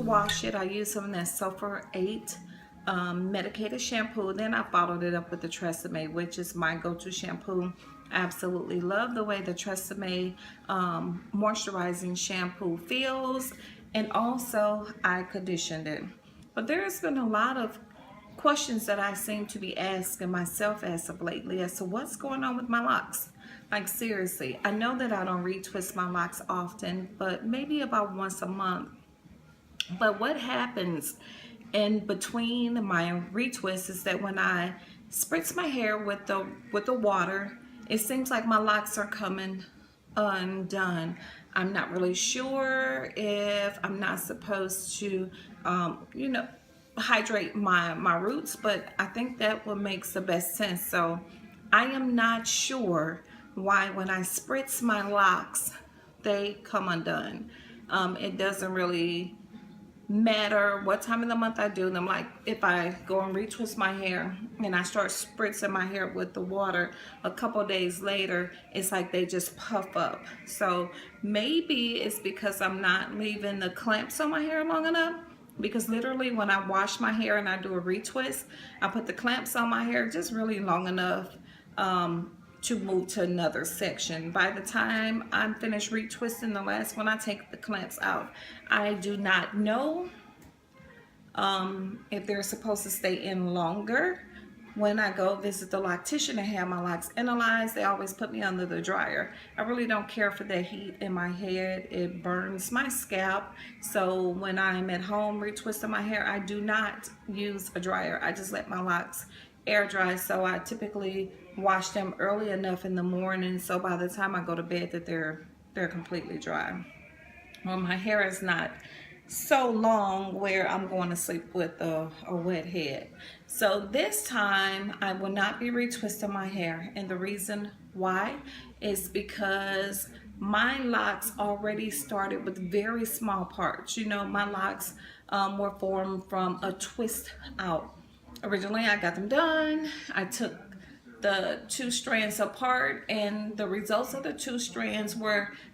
wash it, I used some of that Sulfur 8 medicated shampoo. Then I followed it up with the Tresemme, which is my go-to shampoo. I absolutely love the way the Tresemme moisturizing shampoo feels, and also I conditioned it. But there's been a lot of questions that I seem to be asking myself as of lately as to what's going on with my locks. Like seriously, I know that I don't retwist my locks often, but maybe about once a month. But what happens in between my retwists is that when I spritz my hair with the water, it seems like my locks are coming undone. I'm not really sure if I'm not supposed to, you know, hydrate my roots, but I think that what makes the best sense. So I am not sure why when I spritz my locks, they come undone. It doesn't really matter what time of the month I do them. Like if I go and retwist my hair and I start spritzing my hair with the water, a couple days later it's like they just puff up. So maybe it's because I'm not leaving the clamps on my hair long enough, because literally when I wash my hair and I do a retwist, I put the clamps on my hair just really long enough to move to another section. By the time I'm finished retwisting the last one, I take the clamps out. I do not know if they're supposed to stay in longer. When I go visit the loctician and have my locks analyzed, they always put me under the dryer. I really don't care for the heat in my head. It burns my scalp. So when I'm at home retwisting my hair, I do not use a dryer. I just let my locks air dry. So I typically wash them early enough in the morning, so by the time I go to bed that they're completely dry. Well, my hair is not so long where I'm going to sleep with a wet head. So this time I will not be retwisting my hair, and the reason why is because my locks already started with very small parts. You know, my locks were formed from a twist out. Originally I got them done, I took the two strands apart, and the results of the two strands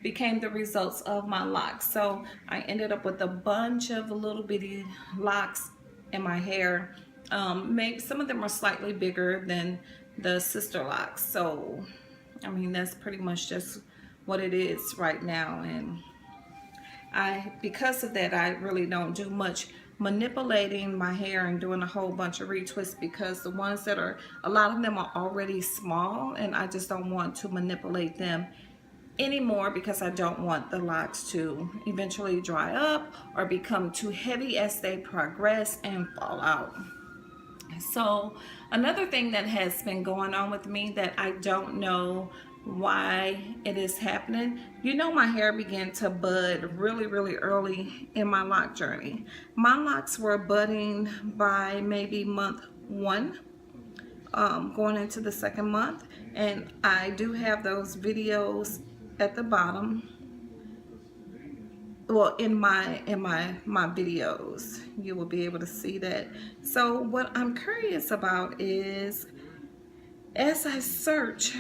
became the results of my locks. So I ended up with a bunch of little bitty locks in my hair. Maybe some of them are slightly bigger than the sister locks. So I mean, that's pretty much just what it is right now. And because of that, I really don't do much manipulating my hair and doing a whole bunch of retwists, because the ones that are, a lot of them are already small, and I just don't want to manipulate them anymore because I don't want the locks to eventually dry up or become too heavy as they progress and fall out. So another thing that has been going on with me that I don't know why it is happening. You know, my hair began to bud really early in my lock journey. My locks were budding by maybe month 1, going into the 2nd month, and I do have those videos at the bottom. Well, in my videos you will be able to see that. So what I'm curious about is, as I search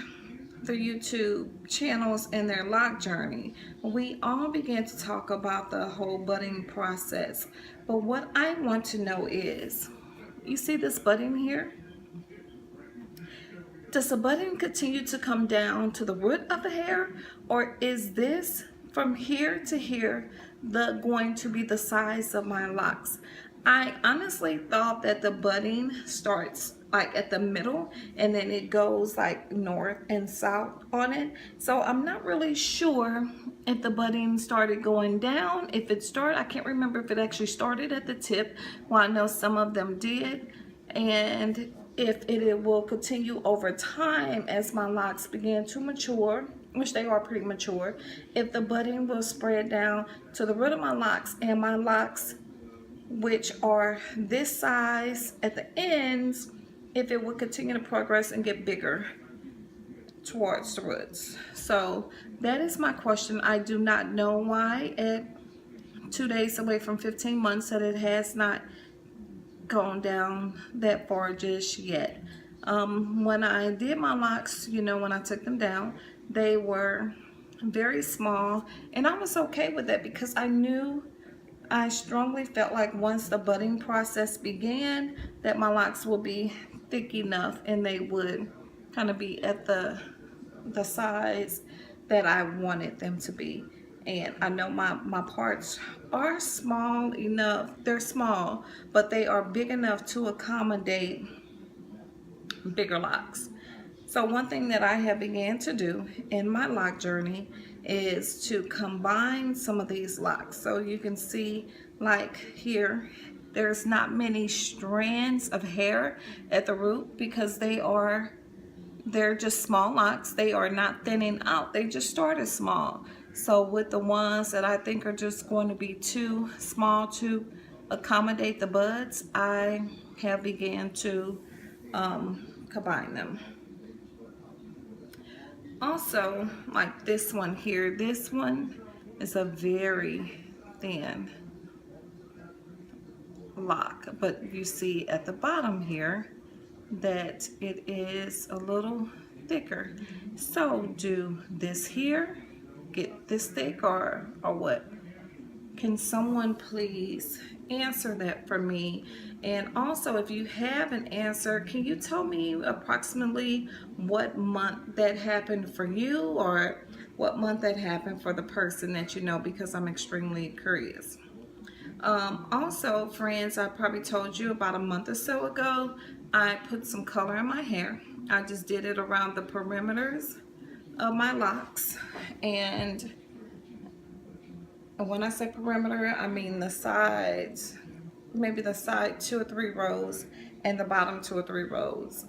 the YouTube channels and their lock journey, we all began to talk about the whole budding process. But what I want to know is, you see this budding here? Does the budding continue to come down to the root of the hair, or is this from here to here going to be the size of my locks? I honestly thought that the budding starts like at the middle and then it goes like north and south on it. So I'm not really sure if the budding started going down. If it started, I can't remember if it actually started at the tip. Well, I know some of them did, and if it will continue over time as my locks begin to mature, which they are pretty mature, if the budding will spread down to the root of my locks, and my locks, which are this size at the ends, if it will continue to progress and get bigger towards the roots. So that is my question. I do not know why at 2 days away from 15 months that it has not gone down that far just yet. When I did my locks, you know, when I took them down, they were very small, and I was okay with that because I knew I strongly felt like once the budding process began that my locks will be thick enough and they would kind of be at the size that I wanted them to be. And I know my parts are small enough. They're small, but they are big enough to accommodate bigger locks. So one thing that I have began to do in my lock journey is to combine some of these locks. So you can see, like here, there's not many strands of hair at the root because they're just small locks. They are not thinning out. They just started small. So with the ones that I think are just going to be too small to accommodate the buds, I have began to combine them. Also, like this one here, this one is a very thin lock, but you see at the bottom here that it is a little thicker. So do this here get this thick or what? Can someone please answer that for me? And also, if you have an answer, can you tell me approximately what month that happened for you, or what month that happened for the person that you know, because I'm extremely curious. Also, friends, I probably told you about a month or so ago, I put some color in my hair. I just did it around the perimeters of my locks, and when I say perimeter, I mean the sides, maybe the side 2 or 3 rows and the bottom 2 or 3 rows.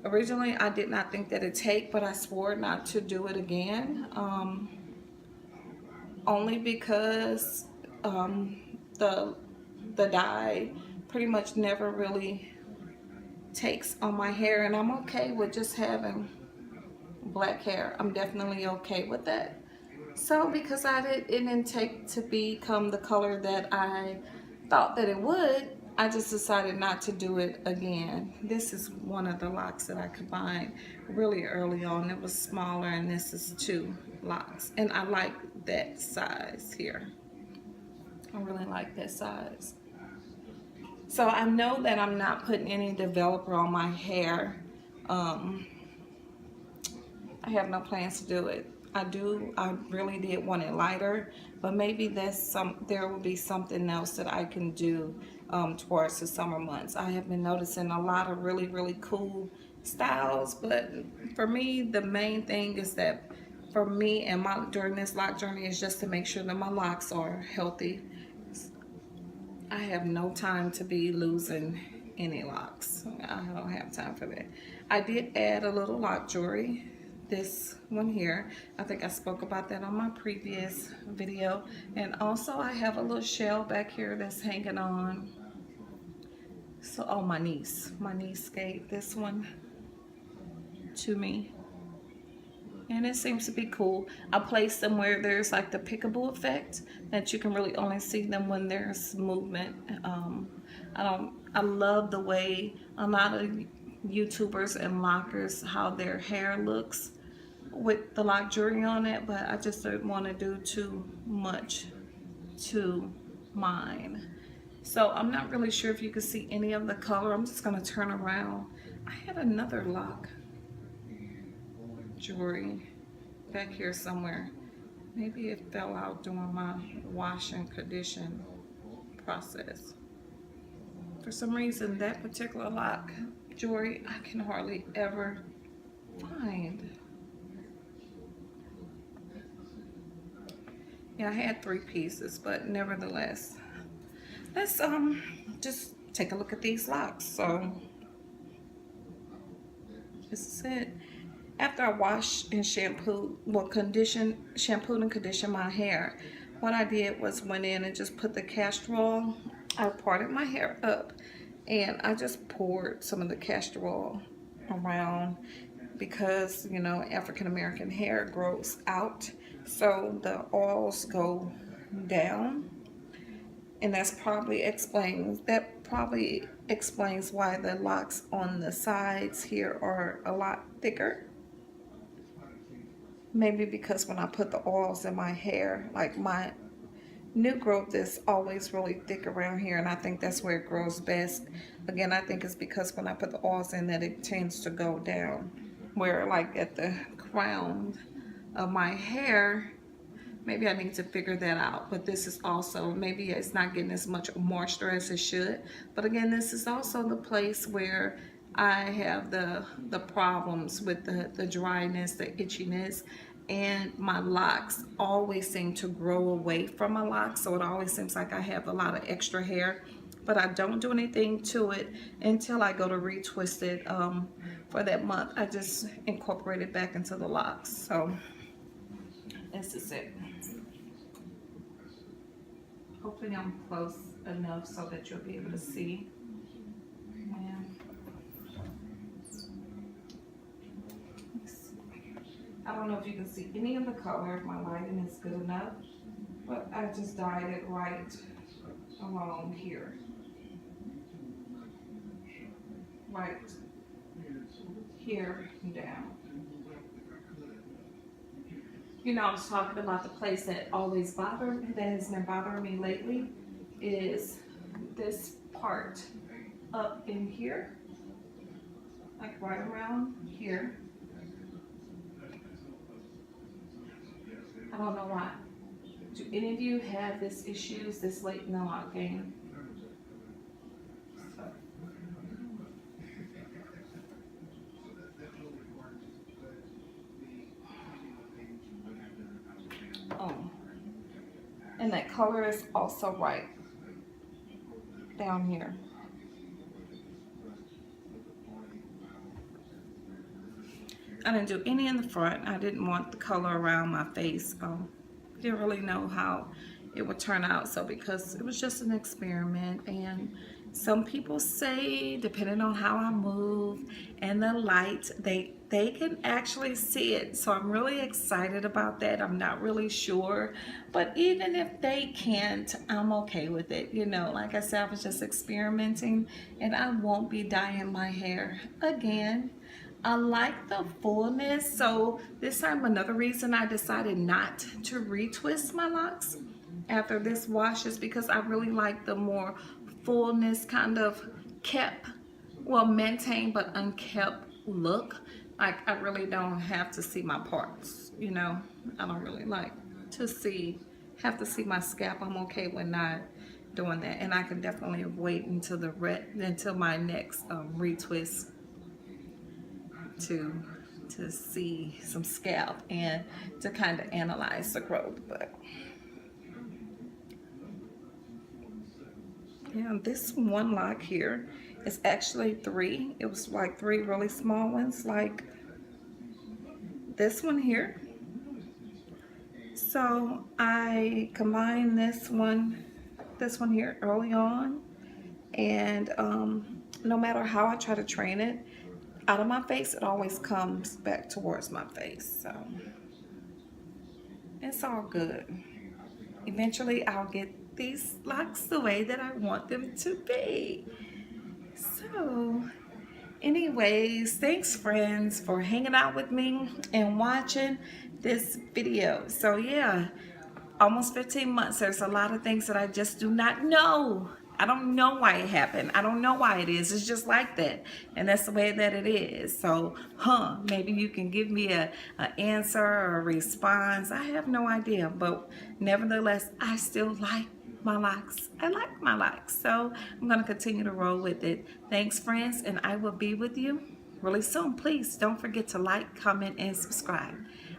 Originally, I did not think that it'd take, but I swore not to do it again, only because the dye pretty much never really takes on my hair, and I'm okay with just having black hair. I'm definitely okay with that. So because it didn't take to become the color that I thought that it would, I just decided not to do it again. This is one of the locks that I combined really early on. It was smaller, and this is 2 locks. And I like that size here. I really like that size. So I know that I'm not putting any developer on my hair. I have no plans to do it. I really did want it lighter, but maybe there will be something else that I can do towards the summer months. I have been noticing a lot of really, really cool styles, but for me, the main thing is that for me and during this lock journey is just to make sure that my locks are healthy. I have no time to be losing any locks. I don't have time for that. I did add a little lock jewelry. This one here, I think I spoke about that on my previous video. And also I have a little shell back here that's hanging on. So, oh, my niece gave this one to me, and it seems to be cool. I placed them where there's like the peekaboo effect, that you can really only see them when there's movement. I love the way a lot of YouTubers and lockers, how their hair looks with the lock jewelry on it, but I just don't want to do too much to mine. So I'm not really sure if you can see any of the color. I'm just going to turn around. I had another lock jewelry back here somewhere. Maybe it fell out during my wash and condition process. For some reason, that particular lock jewelry I can hardly ever find. Yeah, I had 3 pieces, but nevertheless, let's just take a look at these locks. So this is it. After I washed and shampooed, shampooed and conditioned my hair, what I did was went in and just put the castor oil. I parted my hair up, and I just poured some of the castor oil around, because, you know, African American hair grows out, so the oils go down, and that probably explains why the locks on the sides here are a lot thicker. Maybe because when I put the oils in my hair, like new growth is always really thick around here, and I think that's where it grows best. Again, I think it's because when I put the oils in that it tends to go down, where like at the crown of my hair, maybe I need to figure that out. But this is also, maybe it's not getting as much moisture as it should. But again, this is also the place where I have the problems with the dryness, the itchiness, and my locks always seem to grow away from my locks. So it always seems like I have a lot of extra hair, but I don't do anything to it until I go to retwist it for that month. I just incorporate it back into the locks. So this is it. Hopefully I'm close enough so that you'll be able to see. I don't know if you can see any of the color, if my lighting is good enough, but I just dyed it right along here. Right here and down. You know, I was talking about the place that always bothered me, that has been bothering me lately, is this part up in here, like right around here. I don't know why. Do any of you have this issues this late in the lock game? And that color is also right down here. I didn't do any in the front. I didn't want the color around my face. Didn't really know how it would turn out. So because it was just an experiment, and some people say, depending on how I move and the light, they can actually see it. So I'm really excited about that. I'm not really sure, but even if they can't, I'm okay with it. You know, like I said, I was just experimenting, and I won't be dyeing my hair again. I like the fullness, so this time another reason I decided not to retwist my locks after this wash is because I really like the more fullness, kind of kept, well, maintained but unkept look. Like I really don't have to see my parts, you know. I don't really like to have to see my scalp. I'm okay with not doing that, and I can definitely wait until until my next retwist to see some scalp and to kind of analyze the growth. But yeah, this one lock here is actually three. It was like three really small ones, like this one here. So I combined this one here early on, and no matter how I try to train it out of my face, it always comes back towards my face. So it's all good. Eventually I'll get these locks the way that I want them to be. So anyways, thanks friends for hanging out with me and watching this video. So yeah, almost 15 months. There's a lot of things that I just do not know. I don't know why it happened. I don't know why it is. It's just like that. And that's the way that it is. So, maybe you can give me an answer or a response. I have no idea. But nevertheless, I still like my locks. I like my locks. So I'm going to continue to roll with it. Thanks, friends. And I will be with you really soon. Please don't forget to like, comment, and subscribe.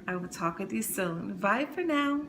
I will talk with you soon. Bye for now.